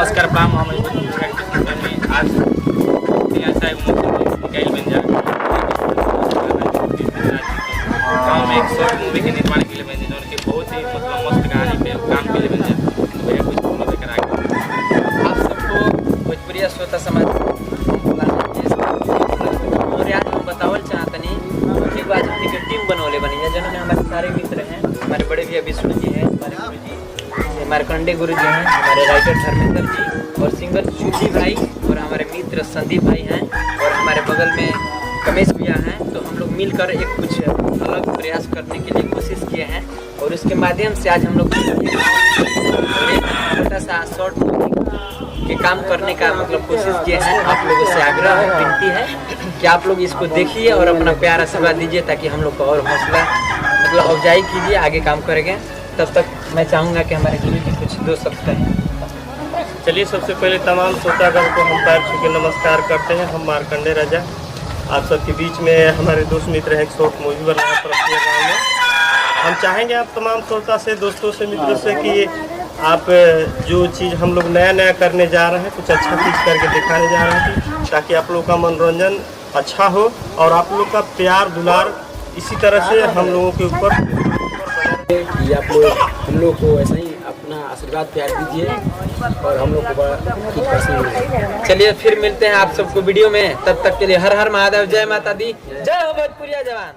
नमस्कार पाम हम आज गाँव में एक शॉर्ट मूवी के निर्माण के लिए मैंने जिन्होंने बहुत ही मतलब मस्त कहानी पे काम के लिए मैंने कुछ लेकर आ गया। आप सबको भोजपुरिया श्रोता समाज और यार हम बतावल चाहतनी कि आज हमने के टीम बनवले बनी है जिन्होंने हमारे सारे मित्र हैं। हमारे बड़े भैया विष्णु जी हैं, हमारे गुरु जी मार्कंडे गुरु जी हैं, हमारे राइटर धर्मेंद्र जी और सिंगर चूजी भाई और हमारे मित्र संदीप भाई हैं और हमारे बगल में कमेश भैया हैं। तो हम लोग मिलकर एक कुछ अलग प्रयास करने के लिए कोशिश किए हैं और उसके माध्यम से आज हम लोग एक छोटा सा शॉर्ट के काम करने का मतलब कोशिश किए हैं। आप लोगों से आग्रह है, विनती है कि आप लोग इसको देखिए और अपना प्यार आशीर्वाद दीजिए ताकि हम लोग को और हौसला मतलब अफजाई कीजिए, आगे काम करेंगे। तब तक मैं चाहूँगा कि हमारे गुरु जी कुछ दो शब्द कहें। चलिए, सबसे पहले तमाम श्रोतागण को हम पैर छू के नमस्कार करते हैं। हम मार्कंडे राजा आप सबके बीच में हमारे दोस्त मित्र हैं, एक शॉर्ट मूवी बना है प्रत्येक गाँव में। हम चाहेंगे आप तमाम श्रोता से, दोस्तों से, मित्रों से कि आप जो चीज़ हम लोग नया करने जा रहे हैं, कुछ अच्छा चीज़ करके दिखाने जा रहे हैं ताकि आप लोग का मनोरंजन अच्छा हो और आप लोग का प्यार दुलार इसी तरह से हम लोगों के ऊपर कि आप लोग हम लोग को ऐसा ही अपना आशीर्वाद प्यार दीजिए और हम लोग को बड़ा कुछ पसंद है। चलिए फिर मिलते हैं आप सबको वीडियो में, तब तक के लिए हर हर महादेव, जय माता दी, जय हो भोजपुरिया जवान।